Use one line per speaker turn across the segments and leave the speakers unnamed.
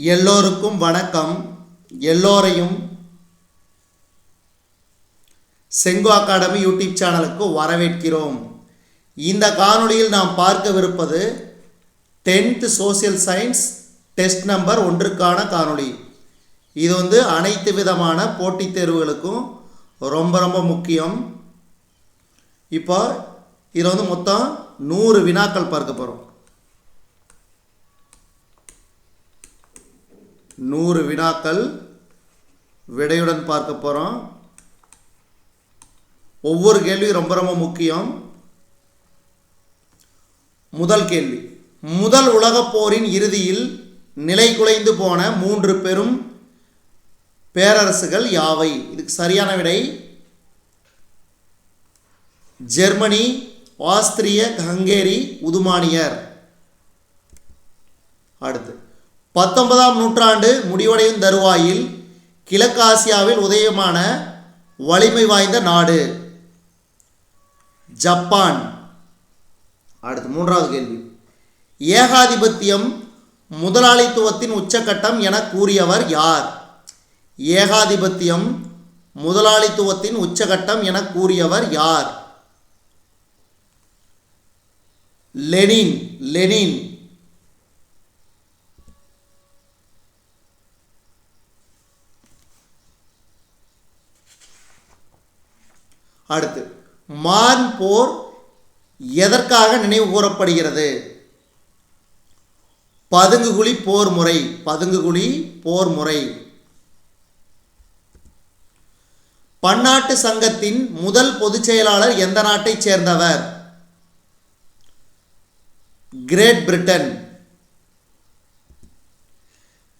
எல்லோருக்கும் வணக்கம். எல்லோரையும் செங்கோ அகாடமி யூடியூப் சேனலுக்கு வரவேற்கிறோம். இந்த காணொளியில் நாம் பார்க்கவிருப்பது 10th social science test number 1க்கான காணொளி. இது அனைத்து விதமான போட்டித் தேர்வுகளுக்கும் ரொம்ப முக்கியம். இப்போ இதில் மொத்தம் 100 வினாக்கள் பார்க்க போகிறோம். 100 வினாக்கள் விடையுடன் பார்க்க போகிறோம். ஒவ்வொரு கேள்வி ரொம்ப முக்கியம். முதல் கேள்வி, முதல் உலகப் போரின் இறுதியில் நிலை குலைந்து போன 3 பெரும் பேரரசுகள் யாவை? இதுக்கு சரியான விடை ஜெர்மனி, ஆஸ்திரிய ஹங்கேரி, உதுமானியர். அடுத்து, 19ஆம் நூற்றாண்டு முடிவடையும் தருவாயில் கிழக்காசியாவில் உதயமான வலிமை வாய்ந்த நாடு ஜப்பான். அடுத்து, 3வது கேள்வி, ஏகாதிபத்தியம் முதலாளித்துவத்தின் உச்சக்கட்டம் என கூறியவர் யார்? ஏகாதிபத்தியம் முதலாளித்துவத்தின் உச்சக்கட்டம் என கூறியவர் யார்? லெனின். அடுத்து, மார்ன் போர் எதற்காக நினைவு கூறப்படுகிறது? பதுங்குகுழி போர் முறை. பன்னாட்டு சங்கத்தின் முதல் பொதுச் செயலாளர் எந்த நாட்டைச் சேர்ந்தவர்? Great Britain.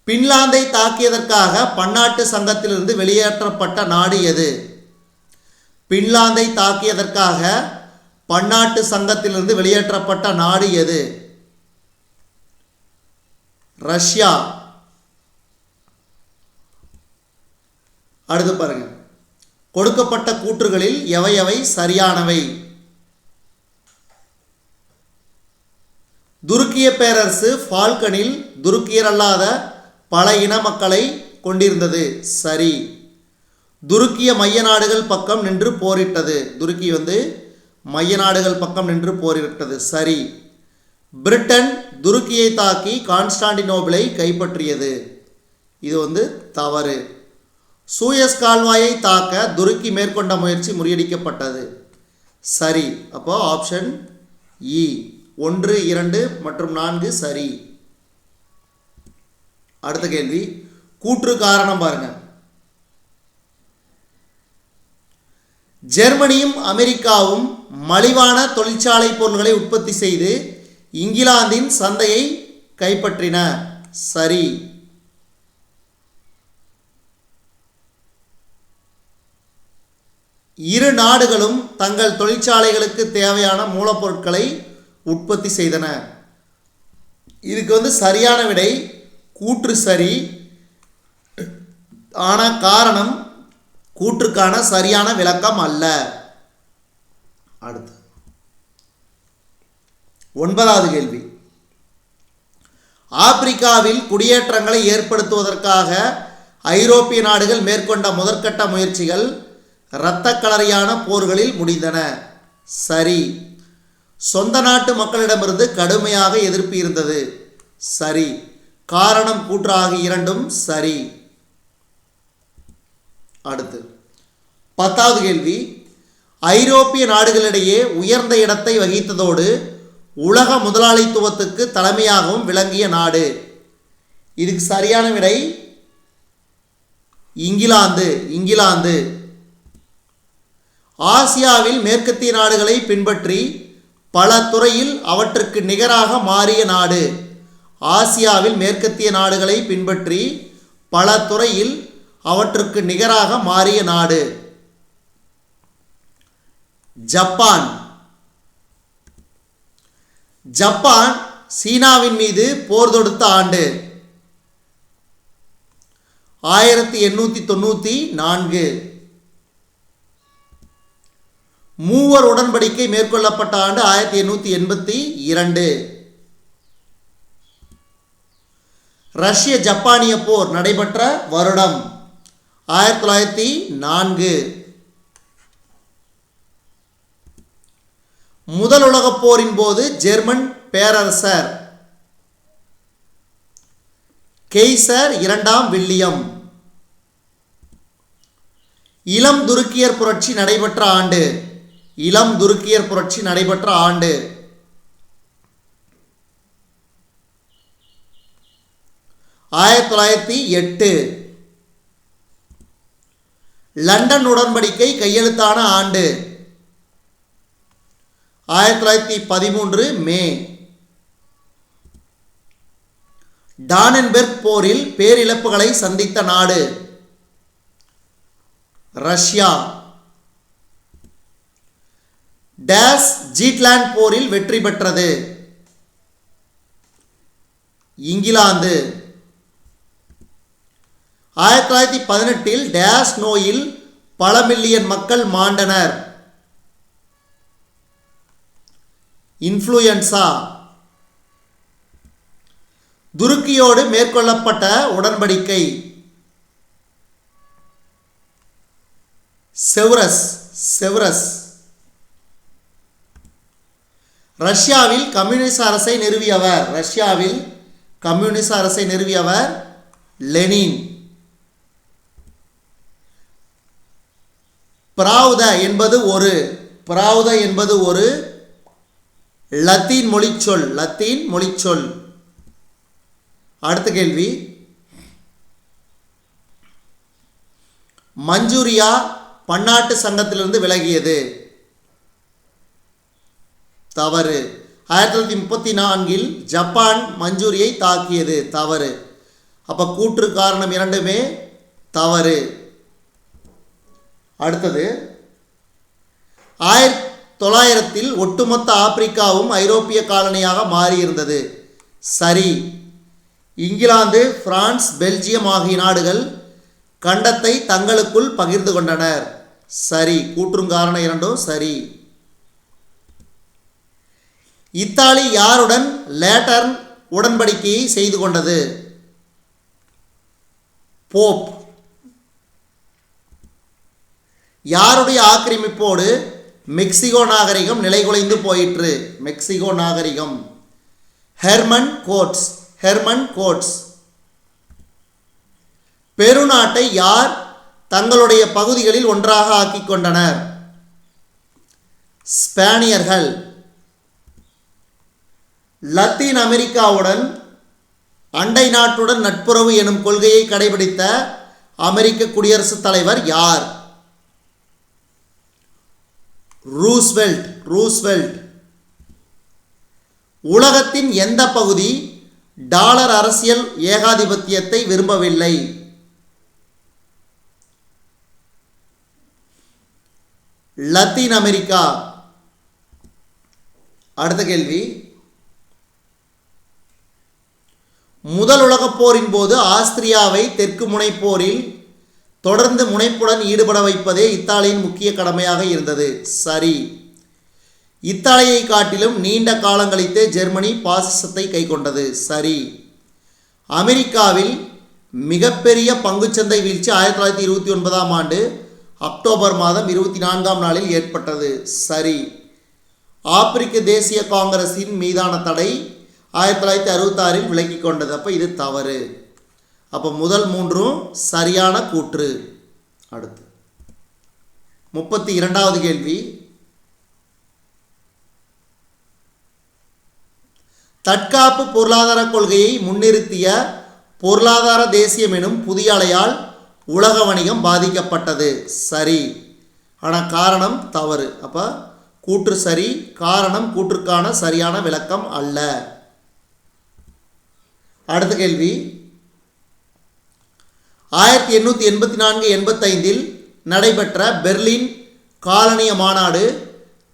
பின்லாந்தை தாக்கியதற்காக பன்னாட்டு சங்கத்திலிருந்து வெளியேற்றப்பட்ட நாடு எது? பின்லாந்தை தாக்கியதற்காக பன்னாட்டு சங்கத்திலிருந்து வெளியேற்றப்பட்ட நாடு எது? ரஷ்யா. அடுத்து பாருங்க, கொடுக்கப்பட்ட கூற்றுகளில் எவை சரியானவை? துருக்கிய பேரரசு பால்கனில் துருக்கியர் அல்லாத பல இன மக்களை கொண்டிருந்தது. சரி. துருக்கிய மைய நாடுகள் பக்கம் நின்று போரிட்டது. துருக்கி மைய நாடுகள் பக்கம் நின்று போரிட்டது. சரி. பிரிட்டன் துருக்கியை தாக்கி கான்ஸ்டாண்டினோபிளை கைப்பற்றியது. இது தவறு. சூயஸ் கால்வாயை தாக்க துருக்கி மேற்கொண்ட முயற்சி முறியடிக்கப்பட்டது. சரி. அப்போ ஆப்ஷன் இ 1, 2 மற்றும் 4 சரி. அடுத்த கேள்வி, கூற்று காரணம் பாருங்க. ஜெர்மனியும் அமெரிக்காவும் மலிவான தொழிற்சாலை பொருட்களை உற்பத்தி செய்து இங்கிலாந்தின் சந்தையை கைப்பற்றின. சரி. இரு நாடுகளும் தங்கள் தொழிற்சாலைகளுக்கு தேவையான மூலப்பொருட்களை உற்பத்தி செய்தன. இதுக்கு சரியான விடை கூற்று சரி. ஆனால் காரணம் கூற்றுக்கான சரியான விளக்கம் அல்ல. அடுத்து, 9வது கேள்வி, ஆப்பிரிக்காவில் குடியேற்றங்களை ஏற்படுத்துவதற்காக ஐரோப்பிய நாடுகள் மேற்கொண்ட முதற்கட்ட முயற்சிகள் இரத்தக்களரியான போர்களில் முடிந்தன. சரி. சொந்த நாட்டு மக்களிடமிருந்து கடுமையாக எதிர்ப்பு இருந்தது. சரி. காரணம் கூற்று ஆகிய இரண்டும் சரி. அடுத்து, 10வது கேள்வி, ஐரோப்பிய நாடுகளிடையே உயர்ந்த இடத்தை வகித்ததோடு உலக முதலாளித்துவத்துக்கு தலைமையாகவும் விளங்கிய நாடு. இதுக்கு சரியான விடை இங்கிலாந்து. ஆசியாவில் மேற்கத்திய நாடுகளை பின்பற்றி பல துறையில் அவற்றுக்கு நிகராக மாறிய நாடு. ஆசியாவில் மேற்கத்திய நாடுகளை பின்பற்றி பல துறையில் அவற்றுக்கு நிகராக மாறிய நாடு ஜப்பான். ஜப்பான் சீனாவின் மீது போர் தொடுத்த ஆண்டு 1894. மூவர் உடன்படிக்கை மேற்கொள்ளப்பட்ட ஆண்டு 1882. ரஷ்ய ஜப்பானிய போர் நடைபெற்ற வருடம் 1904. முதல் உலகப் போரின் போது ஜெர்மன் பேரரசர் கெய்சர் இரண்டாம் வில்லியம். இளம் துருக்கியர் புரட்சி நடைபெற்ற ஆண்டு. இளம் துருக்கியர் புரட்சி நடைபெற்ற ஆண்டு 1908. லண்டன் உடன்படிக்கை கையெழுத்தான ஆண்டு 1913 மே. டானன்பெர்க் போரில் பேரிழப்புகளை சந்தித்த நாடு ரஷ்யா. டேஸ் ஜீட்லாந்து போரில் வெற்றி பெற்றது இங்கிலாந்து. 1918 டேஸ் நோயில் பல மில்லியன் மக்கள் மாண்டனர் இன்ஃப்ளூயன்சா. துருக்கியோடு மேற்கொள்ளப்பட்ட உடன்படிக்கை செவ்ரஸ். ரஷ்யாவில் கம்யூனிஸ்ட் அரசை நிறுவியவர் லெனின். பிராவுத என்பது ஒரு லத்தீன் மொழிச்சொல். அடுத்த கேள்வி, மஞ்சூரியா பன்னாட்டு சங்கத்திலிருந்து விலகியது தவறு. 1934 ஜப்பான் மஞ்சூரியை தாக்கியது தவறு. அப்ப கூற்று காரணம் இரண்டுமே தவறு. அடுத்தது, 1900 ஒட்டுமொத்த ஆப்பிரிக்காவும் ஐரோப்பிய காலனியாக மாறியிருந்தது சரி. இங்கிலாந்து, பிரான்ஸ், பெல்ஜியம் ஆகிய நாடுகள் கண்டத்தை தங்களுக்குள் பகிர்ந்து கொண்டனர் சரி. கூற்றும் காரணம் இரண்டும் சரி. இத்தாலி யாருடன் லேட்டர்ன் உடன்படிக்கையை செய்து கொண்டது? போப். யாருடைய ஆக்கிரமிப்போடு மெக்சிகோ நாகரிகம் நிலைகுலைந்து போயிற்று? மெக்சிகோ நாகரிகம். Herman quotes. பெருநாட்டை யார் தங்களுடைய பகுதிகளில் ஒன்றாக ஆக்கிக் கொண்டனர்? ஸ்பானியர்கள். லத்தீன் அமெரிக்காவுடன் அண்டை நாட்டுடன் நட்புறவு எனும் கொள்கையை கடைபிடித்த அமெரிக்க குடியரசுத் தலைவர் யார்? ரூஸ்வெல்ட். உலகத்தின் எந்த பகுதி டாலர் அரசியல் ஏகாதிபத்தியத்தை விரும்பவில்லை? Latin America. அடுத்த கேள்வி, முதல் உலகப் போரின் போது ஆஸ்திரியாவை தெற்கு முனைப்போரில் தொடர்ந்து முனைப்புடன் ஈடுபட வைப்பதே இத்தாலியின் முக்கிய கடமையாக இருந்தது சரி. இத்தாலியை காட்டிலும் நீண்ட காலங்களித்தே ஜெர்மனி பாசிசத்தை கைக்கொண்டது சரி. அமெரிக்காவில் மிகப்பெரிய பங்குச்சந்தை வீழ்ச்சி 1929ஆம் ஆண்டு அக்டோபர் மாதம் 24ஆம் நாளில் ஏற்பட்டது சரி. ஆப்பிரிக்க தேசிய காங்கிரஸின் மீதான தடை 1966இல் விலக்கிக் கொண்டது. அப்போ இது தவறு. அப்போ முதல் மூன்றும் சரியான கூற்று. அடுத்து 32வது கேள்வி, தற்காப்பு பொருளாதார கொள்கையை முன்னிறுத்திய பொருளாதார தேசியம் எனும் புதிய அலையால் உலக வணிகம் பாதிக்கப்பட்டது சரி. ஆனால் காரணம் தவறு. அப்போ கூற்று சரி, காரணம் கூற்றுக்கான சரியான விளக்கம் அல்ல. அடுத்த கேள்வி, 1884-85 நடைபெற்ற பெர்லின் காலனிய மாநாடு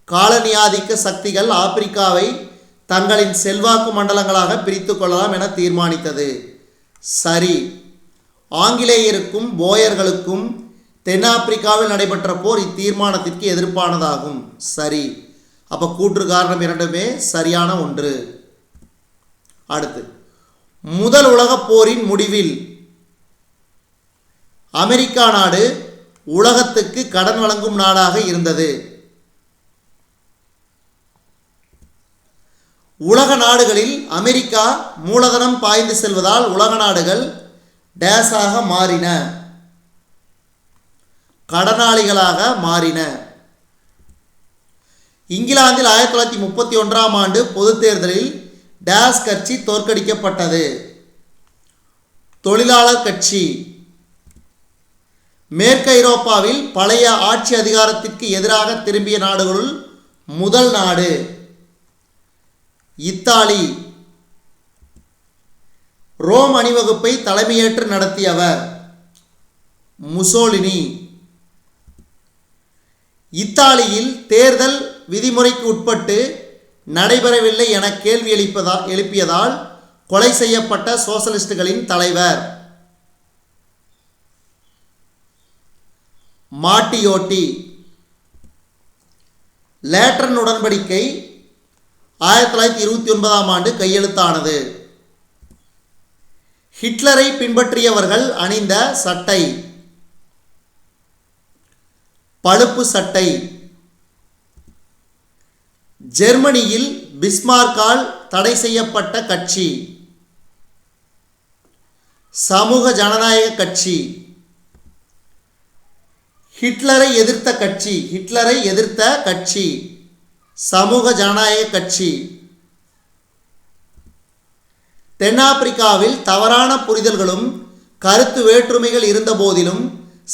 காலனியாதிக்க சக்திகள் ஆப்பிரிக்காவை தங்களின் செல்வாக்கு மண்டலங்களாக பிரித்து கொள்ளலாம் என தீர்மானித்தது சரி. ஆங்கிலேயருக்கும் போயர்களுக்கும் தென்னாப்பிரிக்காவில் நடைபெற்ற போர் இத்தீர்மானத்திற்கு எதிர்ப்பானதாகும் சரி. அப்போ கூற்று காரணம் இரண்டுமே சரியான ஒன்று. அடுத்து, முதல் உலகப் போரின் முடிவில் அமெரிக்கா நாடு உலகத்துக்கு கடன் வழங்கும் நாடாக இருந்தது. உலக நாடுகளில் அமெரிக்கா மூலதனம் பாய்ந்து செல்வதால் உலக நாடுகள் டேஸாக மாறின, கடனாளிகளாக மாறின. இங்கிலாந்தில் 1931ஆம் ஆண்டு பொதுத் தேர்தலில் டேஸ் கட்சி தோற்கடிக்கப்பட்டது. தொழிலாளர் கட்சி. மேற்கு ஐரோப்பாவில் பழைய ஆட்சி அதிகாரத்திற்கு எதிராக திரும்பிய நாடுகளுள் முதல் நாடு இத்தாலி. ரோம் அணிவகுப்பை தலைமையேற்று நடத்தியவர் முசோலினி. இத்தாலியில் தேர்தல் விதிமுறைக்கு உட்பட்டு நடைபெறவில்லை என கேள்வி எழுப்பியதால் கொலை செய்யப்பட்ட சோசலிஸ்டுகளின் தலைவர் மாட்டியோட்டி. லேட்டரன் உடன்படிக்கை 1929ஆம் ஆண்டு கையெழுத்தானது. ஹிட்லரை பின்பற்றியவர்கள் அணிந்த சட்டை பழுப்பு சட்டை. ஜெர்மனியில் பிஸ்மார்க்கால் தடை செய்யப்பட்ட கட்சி சமூக ஜனநாயக கட்சி. ஹிட்லரை எதிர்த்த கட்சி சமூக ஜனநாயக கட்சி. தென்னாப்பிரிக்காவில் தவறான புரிதல்களும் கருத்து வேற்றுமைகள் இருந்த போதிலும்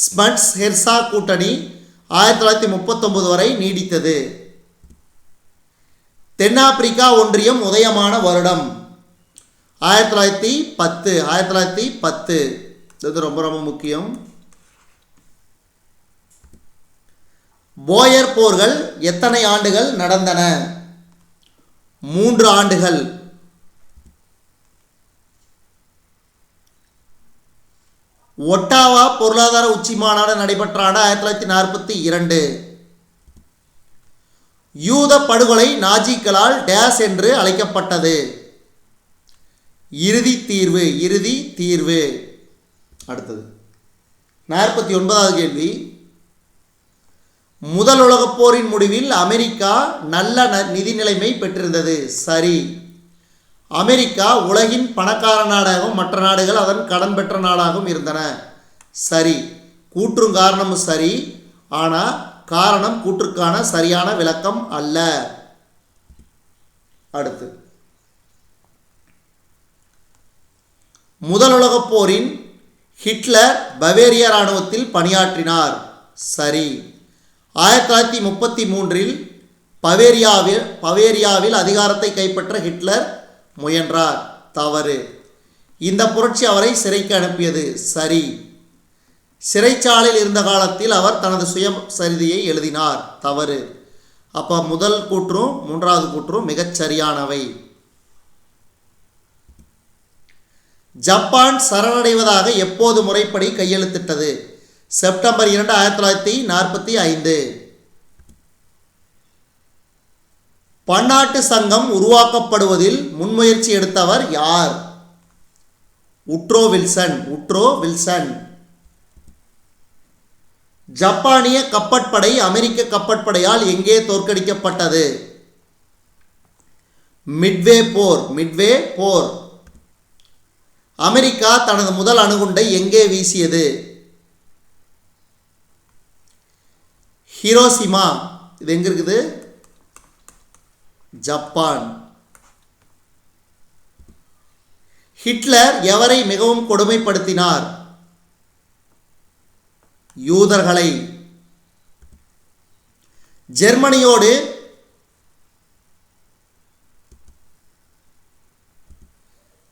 ஸ்மட்ஸ் ஹெர்சா கூட்டணி 1939 வரை நீடித்தது. தென்னாப்பிரிக்கா ஒன்றியம் உதயமான வருடம் 1910. இது ரொம்ப ரொம்ப முக்கியம். போயர் போர்கள் எத்தனை ஆண்டுகள் நடந்தன? 3 ஆண்டுகள். ஒட்டாவா பொருளாதார உச்சி மாநாடு நடைபெற்ற ஆண்டு 1942. யூத படுகொலை நாஜிக்களால் டேஸ் என்று அழைக்கப்பட்டது. இறுதி தீர்வு. அடுத்தது 49வது கேள்வி. முதல் உலகப் போரின் முடிவில் அமெரிக்கா நல்ல நிதி நிலைமை பெற்றிருந்தது. சரி. அமெரிக்கா உலகின் பணக்கார நாடாகவும் மற்ற நாடுகள் அதன் கடன் பெற்ற நாடாகவும் இருந்தன. சரி. கூற்றும் காரணமும் சரி, ஆனால் காரணம் கூற்றுக்கான சரியான விளக்கம் அல்ல. அடுத்து முதல் உலகப் போரின் ஹிட்லர் பவேரியா இராணுவத்தில் பணியாற்றினார். சரி. 1933இல் பவேரியாவில் அதிகாரத்தை கைப்பற்ற ஹிட்லர் முயன்றார். தவறு. இந்த புரட்சி அவரை சிறைக்கு அனுப்பியது. சரி. சிறைச்சாலையில் இருந்த காலத்தில் அவர் தனது சுயசரிதையை எழுதினார். தவறு. அப்போ முதல் கூற்றும் 3வது கூற்றும் மிகச்சரியானவை. ஜப்பான் சரணடைவதாக எப்போது முறைப்படி கையெழுத்திட்டது? செப்டம்பர் 2, 1945. பன்னாட்டு சங்கம் உருவாக்கப்படுவதில் முன்முயற்சி எடுத்தவர் யார்? Woodrow Wilson. ஜப்பானிய கப்பற்படை அமெரிக்க கப்பற்படையால் எங்கே தோற்கடிக்கப்பட்டது? மிட்வே போர். அமெரிக்கா தனது முதல் அணுகுண்டை எங்கே வீசியது? ஹிரோஷிமா. இது எங்க இருக்குது? ஜப்பான். ஹிட்லர் எவரை மிகவும் கொடுமைப்படுத்தினார்? யூதர்களை.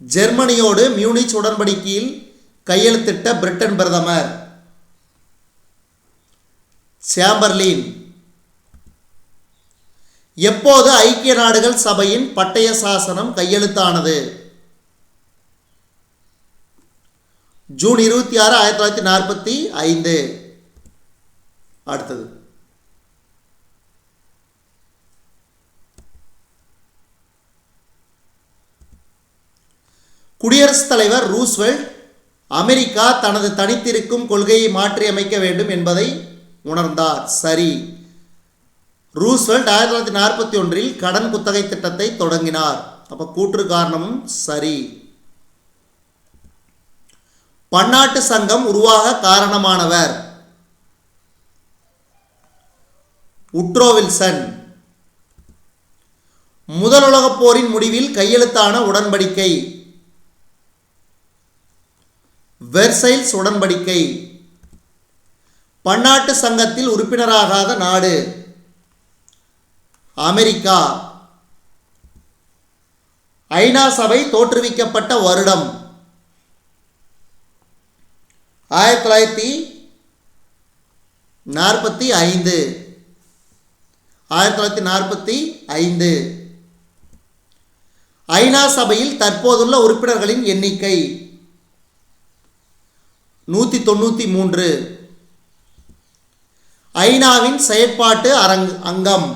ஜெர்மனியோடு மியூனிச் உடன்படிக்கையில் கையெழுத்திட்ட பிரிட்டன் பிரதமர் சேம்பர்லின். எப்போது ஐக்கிய நாடுகள் சபையின் பட்டய சாசனம் கையெழுத்தானது? ஜூன் 26, 1945. அடுத்தது குடியரசுத் தலைவர் ரூஸ்வெல்ட் அமெரிக்கா தனது தனித்திருக்கும் கொள்கையை மாற்றியமைக்க வேண்டும் என்பதை உணர்ந்தார். சரி. ரூஸ்வெல்ட் 1941 கடன் குத்தகை திட்டத்தை தொடங்கினார். அப்ப கூற்று காரணமும் சரி. பன்னாட்டு சங்கம் உருவாக காரணமானவர் உட்ரோ வில்சன். முதல் உலகப் போரின் முடிவில் கையெழுத்தான உடன்படிக்கை வெர்சைல்ஸ் உடன்படிக்கை. பன்னாட்டு சங்கத்தில் உறுப்பினராகாத நாடு அமெரிக்கா. ஐநா சபை தோற்றுவிக்கப்பட்ட வருடம் 1945. 1945. ஐநா சபையில் தற்போதுள்ள உறுப்பினர்களின் எண்ணிக்கை 193. ஐநாவின் செயற்பாட்டு அங்கம்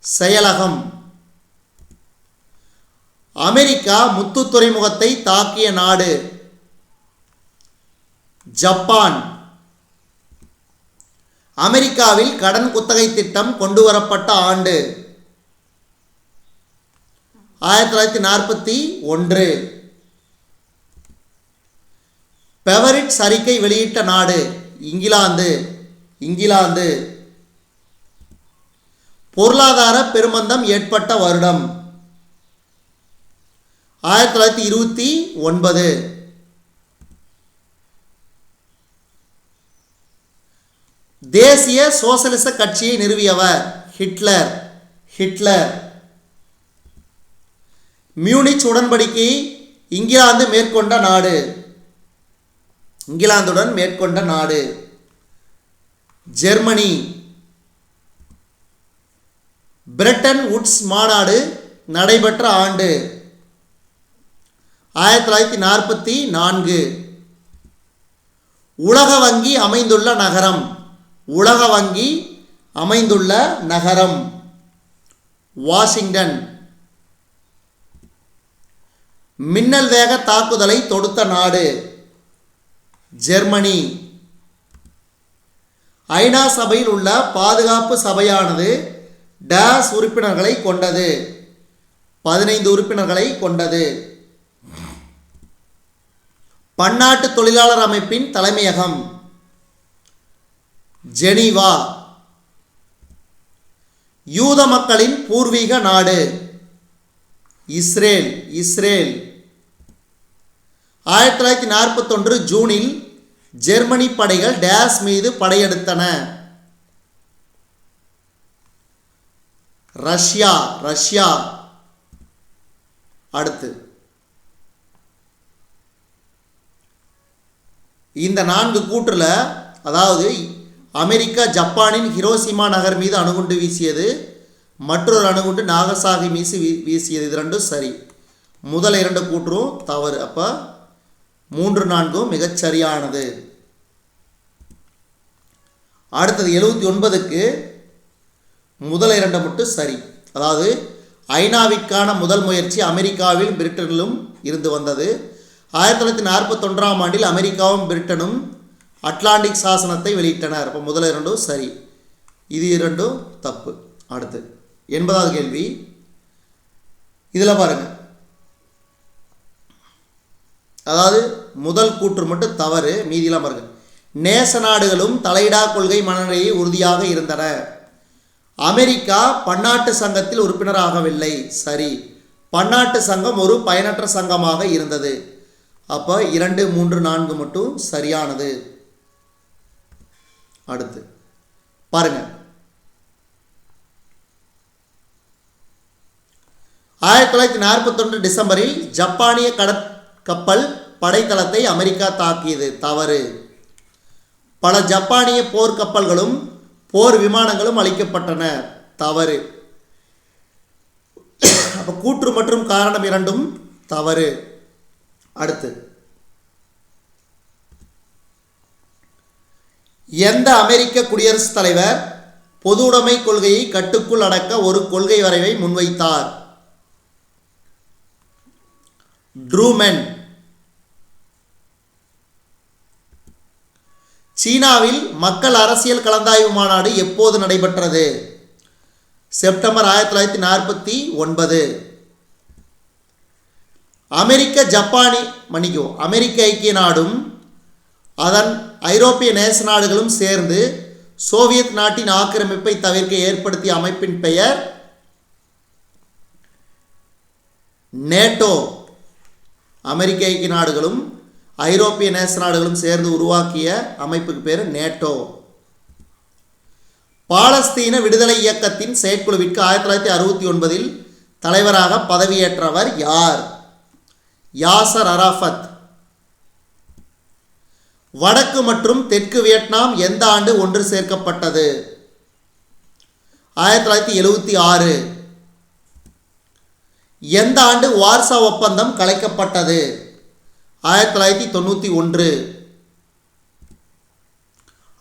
செயலகம். அமெரிக்கா முத்து துறைமுகத்தை தாக்கிய நாடு ஜப்பான். அமெரிக்காவில் கடன் குத்தகை திட்டம் கொண்டு வரப்பட்ட ஆண்டு 1941. பெவரிட்ஸ் அறிக்கை வெளியிட்ட நாடு இங்கிலாந்து. பொருளாதார பெருமந்தம் ஏற்பட்ட வருடம் 1929. தேசிய சோசலிச கட்சியை நிறுவியவர் ஹிட்லர். மியூனிச் உடன்படிக்கையை இங்கிலாந்துடன் மேற்கொண்ட நாடு ஜெர்மனி. பிரெட்டன் வுட்ஸ் மாநாடு நடைபெற்ற ஆண்டு 1944. உலக வங்கி அமைந்துள்ள நகரம் வாஷிங்டன். மின்னல் வேக தாக்குதலை தொடுத்த நாடு ஜெர்மனி. ஐநா சபையில் உள்ள பாதுகாப்பு சபையானது டேஸ் உறுப்பினர்களை கொண்டது 15 உறுப்பினர்களை கொண்டது. பன்னாட்டு தொழிலாளர் அமைப்பின் தலைமையகம் ஜெனீவா. யூத மக்களின் பூர்வீக நாடு இஸ்ரேல். 1941 ஜூனில் ஜெர்மனி படைகள் டேஸ் மீது படையெடுத்தன ரஷ்யா. அடுத்து இந்த 4 கூற்றுல, அதாவது அமெரிக்கா ஜப்பானின் ஹிரோஷிமா நகர் மீது அணுகுண்டு வீசியது, மற்றொரு அணுகுண்டு நாகசாகி மீது வீசியது. இது ரெண்டும் சரி. முதல் 2 கூற்றும் தவறு. அப்ப 3, 4 மிகச்சரியானது. அடுத்தது 79க்கு முதல் 2 மட்டும் சரி. அதாவது ஐநாவிற்கான முதல் முயற்சி அமெரிக்காவில் பிரிட்டனிலும் இருந்து வந்தது. 1941 ஆண்டில் அமெரிக்காவும் பிரிட்டனும் அட்லாண்டிக் சாசனத்தை வெளியிட்டனர். அப்போ முதல் 2 சரி, இது 2 தப்பு. அடுத்து 80வது கேள்வி. இதில் பாருங்க, அதாவது முதல் கூற்று மட்டும் தவறு, மீதியெல்லாம் பாருங்க. நேச நாடுகளும் தலையிடா கொள்கை மனநிலையை உறுதியாக இருந்தன. அமெரிக்கா பன்னாட்டு சங்கத்தில் உறுப்பினராகவில்லை. சரி. பன்னாட்டு சங்கம் ஒரு பயனற்ற சங்கமாக இருந்தது. அப்போ 2, 3, 4 மட்டும் சரியானது. அடுத்து பாருங்க, 1941 டிசம்பரில் ஜப்பானிய கடற்கப்பல் படைத்தளத்தை அமெரிக்கா தாக்கியது. தவறு. பல ஜப்பானிய போர்க்கப்பல்களும் போர் விமானங்களும் அளிக்கப்பட்டன. தவறு. அப்போ கூற்று மற்றும் காரணம் 2ம் தவறு. அடுத்து, எந்த அமெரிக்க குடியரசுத் தலைவர் பொது உடைமை கொள்கையை கட்டுக்குள் அடக்க ஒரு கொள்கை வரைவை முன்வைத்தார்? ட்ரூமன். சீனாவில் மக்கள் அரசியல் கலந்தாய்வு மாநாடு எப்போது நடைபெற்றது? செப்டம்பர் 1949. அமெரிக்க ஐக்கிய நாடும் அதன் ஐரோப்பிய நேச நாடுகளும் சேர்ந்து சோவியத் நாட்டின் ஆக்கிரமிப்பை தவிர்க்க ஏற்படுத்திய அமைப்பின் பெயர் நேட்டோ. அமெரிக்க ஐக்கிய நாடுகளும் ஐரோப்பிய நேச நாடுகளும் சேர்ந்து உருவாக்கிய அமைப்புக்கு பேர் நேட்டோ. பாலஸ்தீன விடுதலை இயக்கத்தின் செயற்குழுவிற்கு 1969 தலைவராக பதவியேற்றவர் யார்? யாசர் அரஃபத். வடக்கு மற்றும் தெற்கு வியட்நாம் எந்த ஆண்டு ஒன்று சேர்க்கப்பட்டது? 1976. எந்த ஆண்டு வார்சா ஒப்பந்தம் கலைக்கப்பட்டது? 1991.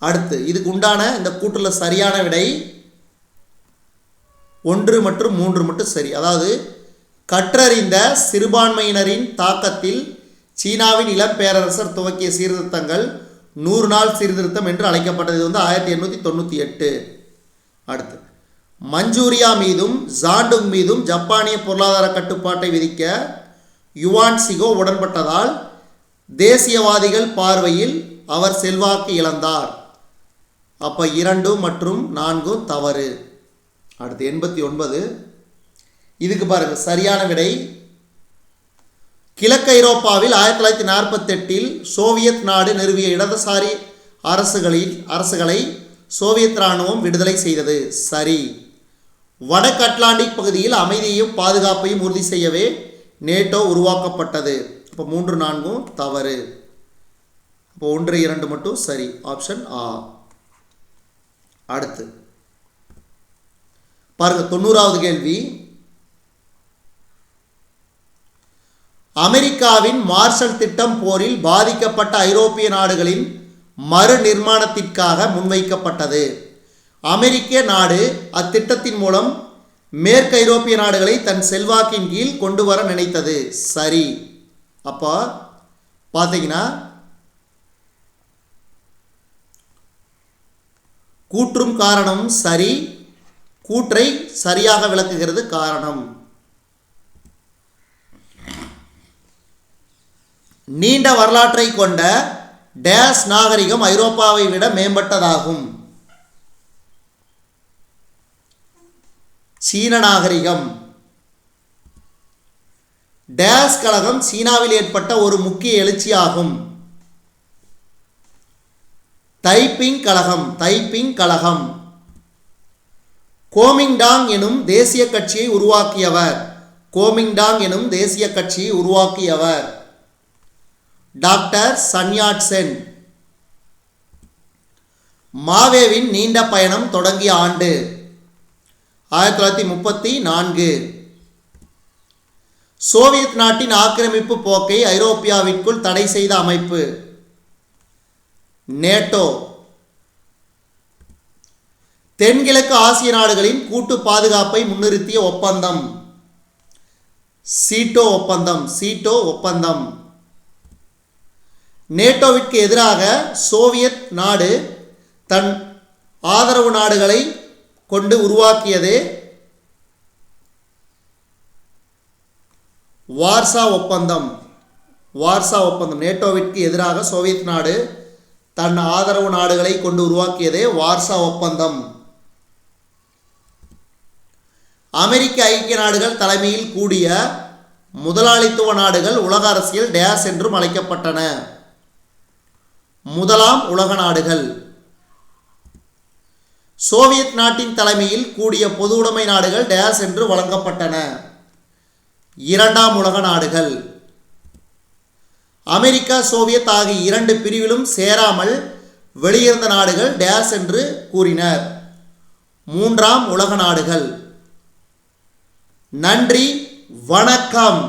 அடுத்து இதுக்கு உண்டான இந்த கூட்டுல சரியான விடை 1 மற்றும் 3 மட்டும் சரி. அதாவது கற்றறிந்த சிறுபான்மையினரின் தாக்கத்தில் சீனாவின் இளம் பேரரசர் துவக்கிய சீர்திருத்தங்கள் 100 நாள் சீர்திருத்தம் என்று அழைக்கப்பட்டது. இது வந்து 1898. அடுத்து மஞ்சூரியா மீதும் ஜாண்டுங் மீதும் ஜப்பானிய பொருளாதார கட்டுப்பாட்டை விதிக்க யுவான் சிகோ உடன்பட்டதால் தேசியவாதிகள் பார்வையில் அவர் செல்வாக்கு இழந்தார். அப்போ 2 மற்றும் 4 தவறு. அடுத்து 89. இதுக்கு பாருங்க சரியான விடை. கிழக்கு ஐரோப்பாவில் 1948 சோவியத் நாடு நிறுவிய இடதுசாரி அரசுகளை சோவியத் இராணுவம் விடுதலை செய்தது. சரி. வடக்கு அட்லாண்டிக் பகுதியில் அமைதியையும் பாதுகாப்பையும் உறுதி செய்யவே நேட்டோ உருவாக்கப்பட்டது. இப்போ 3, 4 தவறு. இப்போ 1, 2 மட்டும் சரி. ஆப்ஷன் ஆ. அடுத்து பாருங்க 90வது கேள்வி. அமெரிக்காவின் மார்ஷல் திட்டம் போரில் பாதிக்கப்பட்ட ஐரோப்பிய நாடுகளின் மறு நிர்மாணத்திற்காக முன்வைக்கப்பட்டது. அமெரிக்க நாடு அத்திட்டத்தின் மூலம் மேற்கு ஐரோப்பிய நாடுகளை தன் செல்வாக்கின் கீழ் கொண்டு வர நினைத்தது. சரி. அப்போ பார்த்தீங்கன்னா கூற்றும் காரணமும் சரி. கூற்றை சரியாக விளக்குகிறது காரணம். நீண்ட வரலாற்றை கொண்ட டேஸ் நாகரிகம் ஐரோப்பாவை விட மேம்பட்டதாகும். சீன நாகரிகம். டேஸ் கழகம் சீனாவில் ஏற்பட்ட ஒரு முக்கிய எழுச்சியாகும். தைப்பிங் கழகம். கோமிங்டாங் எனும் தேசிய கட்சியை உருவாக்கியவர் டாக்டர் சன்யாட் சென். மாவேவின் நீண்ட பயணம் தொடங்கிய ஆண்டு 1934. சோவியத் நாட்டின் ஆக்கிரமிப்பு போக்கை ஐரோப்பியாவிற்குள் தடை செய்த அமைப்பு நேட்டோ. தென்கிழக்கு ஆசிய நாடுகளின் கூட்டு பாதுகாப்பை முன்னிறுத்திய ஒப்பந்தம் சீட்டோ ஒப்பந்தம். நேட்டோவிற்கு எதிராக சோவியத் நாடு தன் ஆதரவு நாடுகளை கொண்டு உருவாக்கியது வார்சா ஒப்பந்தம். நேட்டோவிற்கு எதிராக சோவியத் நாடு தன் ஆதரவு நாடுகளை கொண்டு உருவாக்கியதே வார்சா ஒப்பந்தம். அமெரிக்க ஐக்கிய நாடுகள் தலைமையில் கூடிய முதலாளித்துவ நாடுகள் உலக அரசியல் டேஸ் என்றும் அழைக்கப்பட்டன. முதலாம் உலக நாடுகள். சோவியத் நாட்டின் தலைமையில் கூடிய பொது உடைமை நாடுகள் டேஸ் என்று வழங்கப்பட்டன. இரண்டாம் உலக நாடுகள். அமெரிக்கா சோவியத் ஆகிய 2 பிரிவிலும் சேராமல் வெளியிருந்த நாடுகள் டேஸ் என்று கூறினர். மூன்றாம் உலக நாடுகள். நன்றி, வணக்கம்.